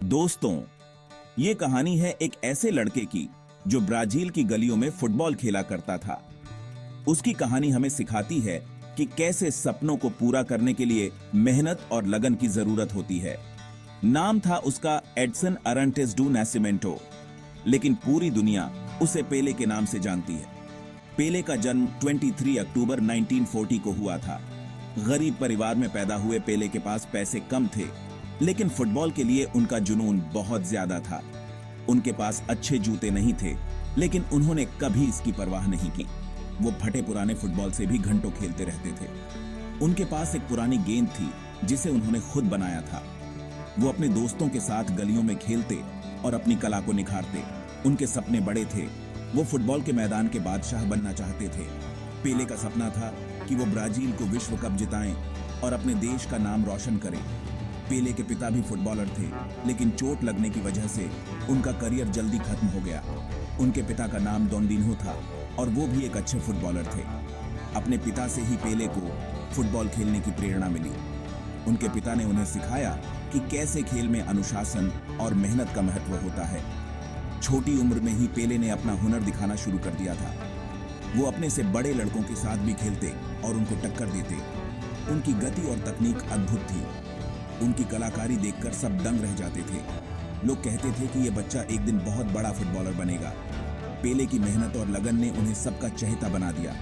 दोस्तों, ये कहानी है एक ऐसे लड़के की जो ब्राजील की गलियों में फुटबॉल खेला करता था। उसकी कहानी हमें सिखाती है कि कैसे सपनों को पूरा करने के लिए मेहनत और लगन की जरूरत होती है। नाम था उसका एडसन अरांटेस डू नासिमेंटो, लेकिन पूरी दुनिया उसे पेले के नाम से जानती है। पेले का जन्म 23 अक्टूबर 1940 को हुआ था। गरीब परिवार में पैदा हुए पेले के पास पैसे कम थे, लेकिन फुटबॉल के लिए उनका जुनून बहुत ज्यादा था। उनके पास अच्छे जूते नहीं थे, लेकिन उन्होंने कभी इसकी परवाह नहीं की। वो फटे पुराने फुटबॉल से भी घंटों खेलते रहते थे। उनके पास एक पुरानी गेंद थी जिसे उन्होंने खुद बनाया था। वो अपने दोस्तों के साथ गलियों में खेलते और अपनी कला को निखारते। उनके सपने बड़े थे। वो फुटबॉल के मैदान के बादशाह बनना चाहते थे। पेले का सपना था कि वो ब्राजील को विश्व कप जिताएं और अपने देश का नाम रोशन करें। पेले के पिता भी फुटबॉलर थे, लेकिन चोट लगने की वजह से उनका करियर जल्दी खत्म हो गया। उनके पिता का नाम डोनडिन्हो था और वो भी एक अच्छे फुटबॉलर थे। अपने पिता से ही पेले को फुटबॉल खेलने की प्रेरणा मिली। उनके पिता ने उन्हें सिखाया कि कैसे खेल में अनुशासन और मेहनत का महत्व होता है। छोटी उम्र में ही पेले ने अपना हुनर दिखाना शुरू कर दिया था। वो अपने से बड़े लड़कों के साथ भी खेलते और उनको टक्कर देते। उनकी गति और तकनीक अद्भुत थी। उनकी कलाकारी देखकर सब दंग रह जाते थे। लोग कहते थे कि यह बच्चा एक दिन बहुत बड़ा फुटबॉलर बनेगा। पेले की मेहनत और लगन ने उन्हें सबका चहेता बना दिया।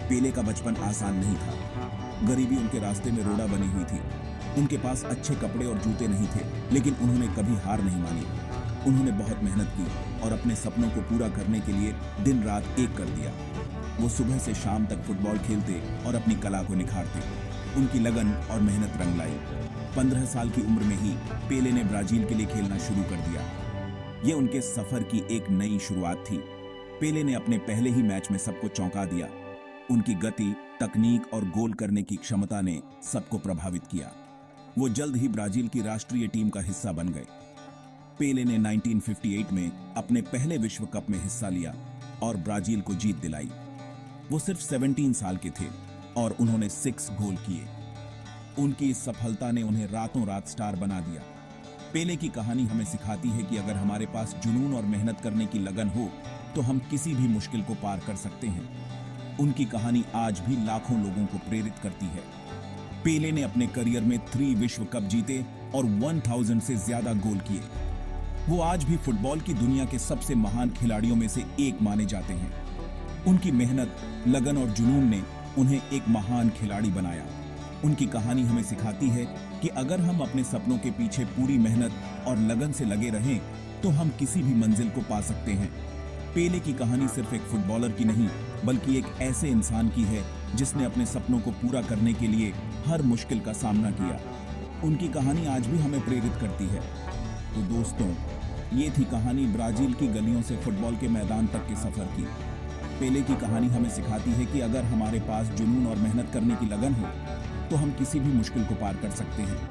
पेले का बचपन आसान नहीं था। गरीबी उनके रास्ते में रोड़ा बनी हुई थी। उनके पास अच्छे कपड़े और जूते नहीं थे, लेकिन उन्होंने कभी हार नहीं मानी। उन्होंने बहुत मेहनत की और अपने सपनों को पूरा करने के लिए दिन रात एक कर दिया। वो सुबह से शाम तक फुटबॉल खेलते और अपनी कला को निखारते। उनकी लगन और मेहनत रंग लाई। 15 साल की उम्र में ही पेले ने ब्राजील के लिए खेलना शुरू कर दिया। ये उनके सफर की एक नई शुरुआत थी। पेले ने अपने पहले ही मैच में सबको चौंका दिया। उनकी गति, तकनीक और गोल करने की क्षमता ने सबको प्रभावित किया। वो जल्द ही ब्राजील की राष्ट्रीय टीम का हिस्सा बन गए। पेले ने 1958 में अपने पहले विश्व कप में हिस्सा लिया और ब्राजील को जीत दिलाई। वो सिर्फ 17 साल के थे और उन्होंने 6 गोल किए। उनकी इस सफलता ने उन्हें रातों रात स्टार बना दिया। पेले की कहानी हमें सिखाती है कि अगर हमारे पास जुनून और मेहनत करने की लगन हो तो हम किसी भी मुश्किल को पार कर सकते हैं। उनकी कहानी आज भी लाखों लोगों को प्रेरित करती है। पेले ने अपने करियर में 3 विश्व कप जीते और 1000 से ज्यादा गोल किए। वो आज भी फुटबॉल की दुनिया के सबसे महान खिलाड़ियों में से एक माने जाते हैं। उनकी मेहनत, लगन और जुनून ने उन्हें एक महान खिलाड़ी बनाया। उनकी कहानी हमें सिखाती है कि अगर हम अपने सपनों के पीछे पूरी मेहनत और लगन से लगे रहें तो हम किसी भी मंजिल को पा सकते हैं। पेले की कहानी सिर्फ एक फुटबॉलर की नहीं, बल्कि एक ऐसे इंसान की है जिसने अपने सपनों को पूरा करने के लिए हर मुश्किल का सामना किया। उनकी कहानी आज भी हमें प्रेरित करती है। तो दोस्तों, ये थी कहानी ब्राजील की गलियों से फुटबॉल के मैदान तक के सफर की। पेले की कहानी हमें सिखाती है कि अगर हमारे पास जुनून और मेहनत करने की लगन हो तो हम किसी भी मुश्किल को पार कर सकते हैं।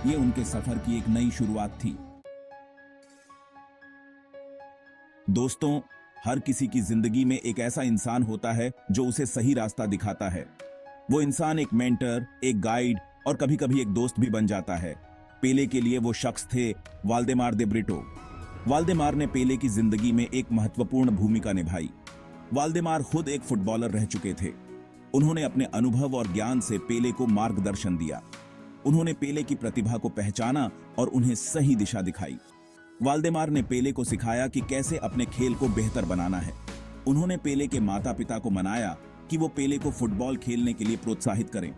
ये उनके सफर की एक नई शुरुआत थी। दोस्तों, हर किसी की जिंदगी में एक ऐसा इंसान होता है जो उसे सही रास्ता दिखाता है। वो इंसान एक मेंटर, एक गाइड और कभी-कभी एक दोस्त भी बन जाता है। पेले के लिए वो शख्स थे वाल्डेमार दे ब्रिटो। वाल्डेमार ने पेले की जिंदगी में एक महत्वपूर्ण भूमिका निभाई। वाल्डेमार खुद एक फुटबॉलर रह चुके थे। उन्होंने अपने अनुभव और ज्ञान से पेले को मार्गदर्शन दिया। उन्होंने पेले की प्रतिभा को पहचाना और उन्हें सही दिशा दिखाई। वाल्डेमार ने पेले को सिखाया कि कैसे अपने खेल को बेहतर बनाना है। उन्होंने पेले के माता पिता को मनाया कि वो पेले को फुटबॉल खेलने के लिए प्रोत्साहित करें।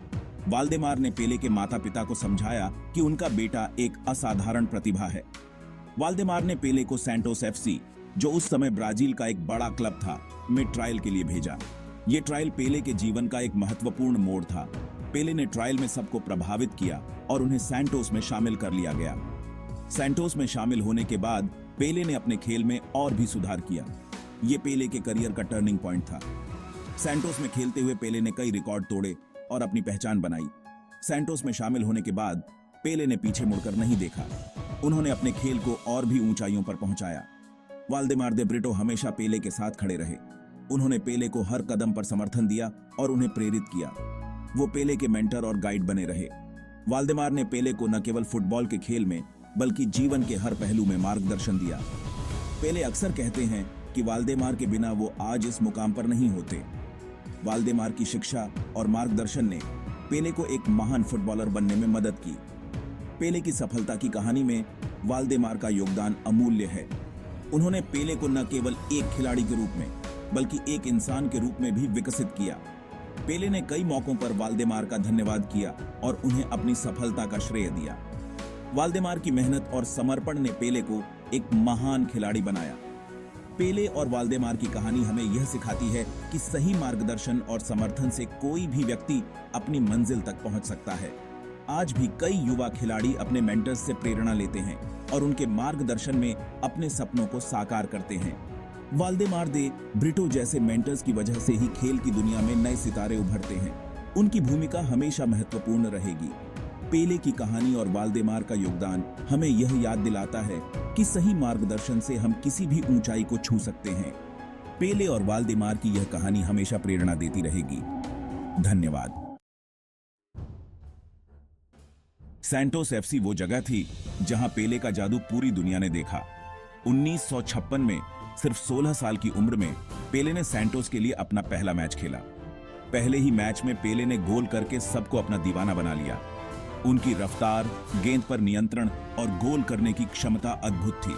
वाल्डेमार ने पेले के माता पिता को समझाया कि उनका बेटा एक असाधारण प्रतिभा है। वाल्डेमार ने पेले को सैंटोस एफसी, जो उस समय ब्राजील का एक बड़ा क्लब था, में ट्रायल के लिए भेजा। ये ट्रायल पेले के जीवन का एक महत्वपूर्ण मोड़ था। पेले ने ट्रायल में सबको प्रभावित किया और उन्हें सैंटोस में शामिल कर लिया गया। सैंटोस में शामिल होने के बाद पेले ने अपने खेल में और भी सुधार किया। ये पेले के करियर का टर्निंग पॉइंट था। सैंटोस में खेलते हुए पेले ने कई रिकॉर्ड तोड़े और अपनी पहचान बनाई। सैंटोस में शामिल होने के बाद पेले ने पीछे मुड़कर नहीं देखा। उन्होंने अपने खेल को और भी ऊंचाइयों पर पहुंचाया। वाल्डेमार दे ब्रिटो हमेशा पेले के साथ खड़े रहे। उन्होंने पेले को हर कदम पर समर्थन दिया और उन्हें प्रेरित किया। वो पेले के मेंटर और गाइड बने रहे। वाल्डेमार ने पेले को न केवल फुटबॉल के खेल में बल्कि जीवन के हर पहलू में मार्गदर्शन दिया। पेले अक्सर कहते हैं कि वाल्डेमार के बिना वो आज इस मुकाम पर नहीं होते। वाल्डेमार की शिक्षा और मार्गदर्शन ने पेले को एक महान फुटबॉलर बनने में मदद की। पेले की सफलता की कहानी में वाल्डेमार का योगदान अमूल्य है। उन्होंने पेले को न केवल एक खिलाड़ी के रूप में बल्कि एक इंसान के रूप में भी विकसित किया। पेले ने कई मौकों पर वाल्डेमार का धन्यवाद किया और उन्हें अपनी सफलता का श्रेय दिया। वाल्डेमार की मेहनत और समर्पण ने पेले को एक महान खिलाड़ी बनाया। पेले और वाल्डेमार की कहानी हमें यह सिखाती है कि सही मार्गदर्शन और समर्थन से कोई भी व्यक्ति अपनी मंजिल तक पहुंच सकता है। आज भी कई युवा खिलाड़ी अपने मेंटर्स से प्रेरणा लेते हैं और उनके मार्गदर्शन में अपने सपनों को साकार करते हैं। वाल्डेमार दे ब्रिटो जैसे मेंटर्स की वजह से ही खेल की दुनिया में नए सितारे उभरते हैं। उनकी भूमिका हमेशा महत्वपूर्ण रहेगी। पेले की कहानी और वाल्डेमार का योगदान हमें यह याद दिलाता है कि सही मार्गदर्शन से हम किसी भी ऊंचाई को छू सकते हैं। पेले और वाल्डेमार की यह कहानी हमेशा प्रेरणा देती रहेगी। धन्यवाद। सैंटोस एफसी वो जगह थी जहां पेले का जादू पूरी दुनिया ने देखा। 1956 में सिर्फ 16 साल की उम्र में पेले ने सैंटोस के लिए अपना पहला मैच खेला। पहले ही मैच में पेले ने गोल करके सबको अपना दीवाना बना लिया। उनकी रफ्तार, गेंद पर नियंत्रण और गोल करने की क्षमता अद्भुत थी।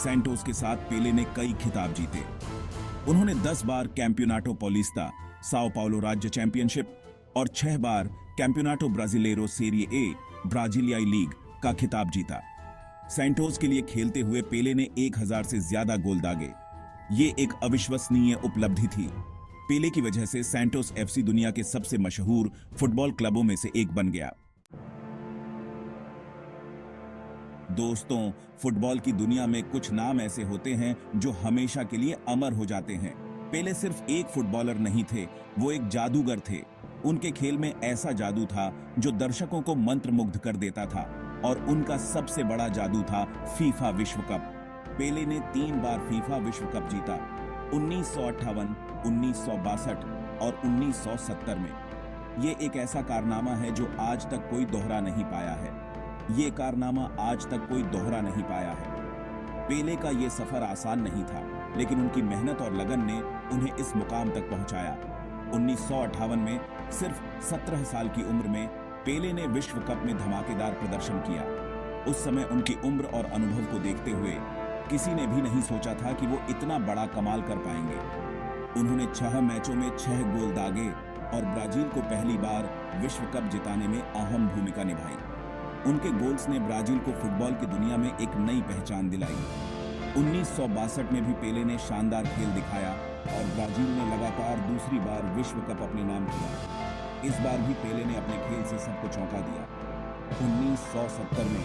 सैंटोस के साथ पेले ने कई खिताब जीते। उन्होंने 10 बार कैंपियोनाटो पॉलिस्ता, साओ पाउलो राज्य चैंपियनशिप और 6 बार कैंपियोनाटो ब्राजिलेरो सेरिए ए ब्राजीलियाई लीग का खिताब जीता। सैंटोस के लिए खेलते हुए पेले ने 1000 से ज्यादा गोल दागे। ये एक अविश्वसनीय उपलब्धि थी। पेले की वजह से सैंटोस एफसी दुनिया के सबसे मशहूर फुटबॉल क्लबों में से एक बन गया। दोस्तों, फुटबॉल की दुनिया में कुछ नाम ऐसे होते हैं जो हमेशा के लिए अमर हो जाते हैं। पेले सिर्फ एक फुटबॉलर नहीं थे, वो एक जादूगर थे। उनके खेल में ऐसा जादू था जो दर्शकों को मंत्रमुग्ध कर देता था और उनका सबसे बड़ा जादू था फीफा विश्व कप। पेले ने 3 बार फीफा विश्व कप जीता, 1958, 1962 और 1970 में। ये एक ऐसा कारनामा है जो आज तक कोई दोहरा नहीं पाया है। ये कारनामा आज तक कोई दोहरा नहीं पाया है। पेले का ये सफर आसान नहीं था, लेकिन उनकी मेहनत और लगन ने उन्हें इस मुकाम तक पहुंचाया। 1958 में सिर्फ 17 साल की उम्र में पेले ने विश्व कप में धमाकेदार प्रदर्शन किया। उस समय उनकी उम्र और अनुभव को देखते हुए किसी ने भी नहीं सोचा था कि वो इतना बड़ा कमाल कर पाएंगे। उन्होंने 6 मैचों में 6 गोल दागे और ब्राजील को पहली बार विश्व कप जिताने में अहम भूमिका निभाई। उनके गोल्स ने ब्राजील को फुटबॉल की दुनिया में एक नई पहचान दिलाई। 1962 में भी पेले ने शानदार खेल दिखाया और ब्राजील ने लगातार दूसरी बार विश्व कप अपने नाम किया। इस बार भी पेले ने अपने खेल से सबको चौंका दिया। 1970 में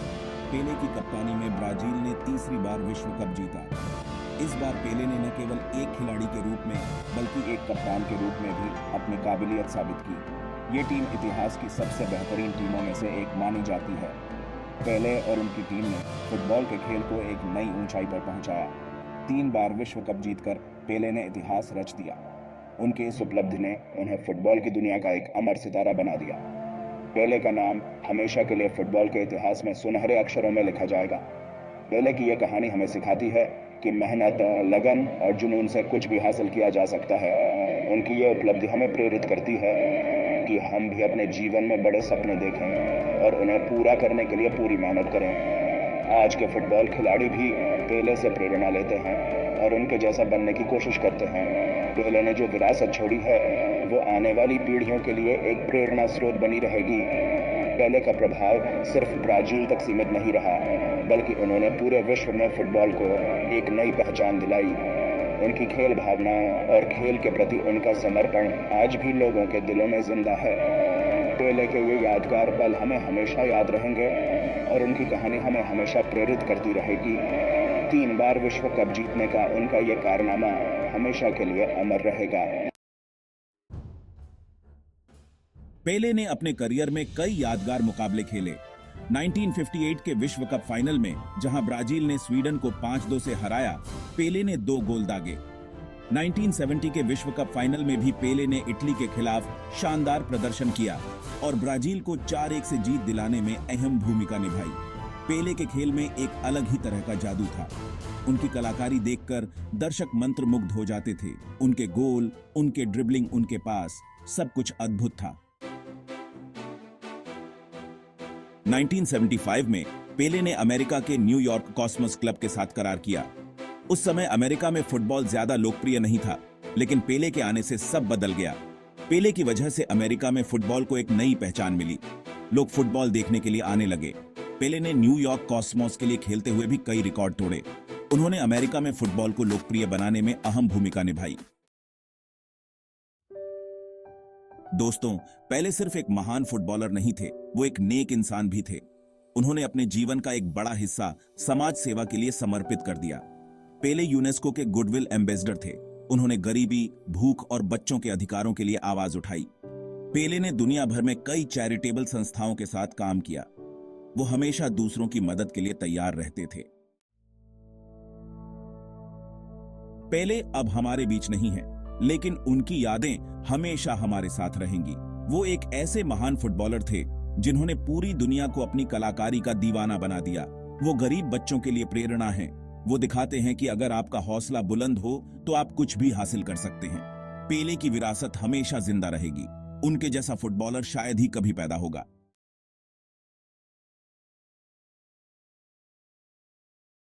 पेले की कप्तानी में ब्राजील ने तीसरी बार विश्व कप जीता। इस बार पेले ने न केवल एक खिलाड़ी के रूप में बल्कि एक कप्तान के रूप में भी अपनी काबिलियत साबित की। ये टीम इतिहास की सबसे बेहतरीन टीमों में से एक मानी जाती है। पेले और उनकी टीम ने फुटबॉल के खेल को एक नई ऊंचाई पर पहुंचाया। 3 बार विश्व कप जीतकर पेले ने इतिहास रच दिया। उनकी इस उपलब्धि ने उन्हें फुटबॉल की दुनिया का एक अमर सितारा बना दिया। पेले का नाम हमेशा के लिए फुटबॉल के इतिहास में सुनहरे अक्षरों में लिखा जाएगा। पेले की यह कहानी हमें सिखाती है कि मेहनत, लगन और जुनून से कुछ भी हासिल किया जा सकता है। उनकी यह उपलब्धि हमें प्रेरित करती है कि हम भी अपने जीवन में बड़े सपने देखें और उन्हें पूरा करने के लिए पूरी मेहनत करें। आज के फुटबॉल खिलाड़ी भी पेले से प्रेरणा लेते हैं और उनके जैसा बनने की कोशिश करते हैं। पेले ने जो विरासत छोड़ी है वो आने वाली पीढ़ियों के लिए एक प्रेरणा स्रोत बनी रहेगी। पेले का प्रभाव सिर्फ ब्राजील तक सीमित नहीं रहा, बल्कि उन्होंने पूरे विश्व में फुटबॉल को एक नई पहचान दिलाई। उनकी खेल भावना और खेल के प्रति उनका समर्पण आज भी लोगों के दिलों में जिंदा है। पेले के ये यादगार पल हमें हमेशा याद रहेंगे और उनकी कहानी हमें हमेशा प्रेरित करती रहेगी। 3 बार विश्व कप जीतने का उनका ये कारनामा हमेशा के लिए अमर रहेगा। पेले ने अपने करियर में कई यादगार मुकाबले खेले। 1958 के विश्व कप फाइनल में जहां ब्राजील ने स्वीडन को 5-2 से हराया, पेले ने 2 गोल दागे। 1970 के विश्व कप फाइनल में भी पेले ने इटली के खिलाफ शानदार प्रदर्शन किया और ब्राजील को 4-1 से जीत दिलाने में अहम भूमिका निभाई। पेले के खेल में एक अलग ही तरह का जादू था। उनकी कलाकारी देखकर दर्शक मंत्रमुग्ध हो जाते थे। उनके गोल, उनके ड्रिबलिंग, उनके पास, सब कुछ अद्भुत था। 1975 में पेले ने अमेरिका के न्यूयॉर्क कॉस्मोस क्लब के साथ करार किया। उस समय अमेरिका में फुटबॉल ज्यादा लोकप्रिय नहीं था, लेकिन पेले के आने से सब बदल गया। पेले की वजह से अमेरिका में फुटबॉल को एक नई पहचान मिली। लोग फुटबॉल देखने के लिए आने लगे। पेले ने न्यूयॉर्क कॉस्मोस के लिए खेलते हुए भी कई रिकॉर्ड तोड़े। उन्होंने अमेरिका में फुटबॉल को लोकप्रिय बनाने में अहम भूमिका निभाई। दोस्तों, पेले सिर्फ एक महान फुटबॉलर नहीं थे, वो एक नेक इंसान भी थे। उन्होंने अपने जीवन का एक बड़ा हिस्सा समाज सेवा के लिए समर्पित कर दिया। पेले यूनेस्को के गुडविल एम्बेसडर थे। उन्होंने गरीबी, भूख और बच्चों के अधिकारों के लिए आवाज उठाई। पेले ने दुनिया भर में कई चैरिटेबल संस्थाओं के साथ काम किया। वो हमेशा दूसरों की मदद के लिए तैयार रहते थे। पेले अब हमारे बीच नहीं है, लेकिन उनकी यादें हमेशा हमारे साथ रहेंगी। वो एक ऐसे महान फुटबॉलर थे जिन्होंने पूरी दुनिया को अपनी कलाकारी का दीवाना बना दिया। वो गरीब बच्चों के लिए प्रेरणा हैं। वो दिखाते हैं कि अगर आपका हौसला बुलंद हो तो आप कुछ भी हासिल कर सकते हैं। पेले की विरासत हमेशा जिंदा रहेगी। उनके जैसा फुटबॉलर शायद ही कभी पैदा होगा।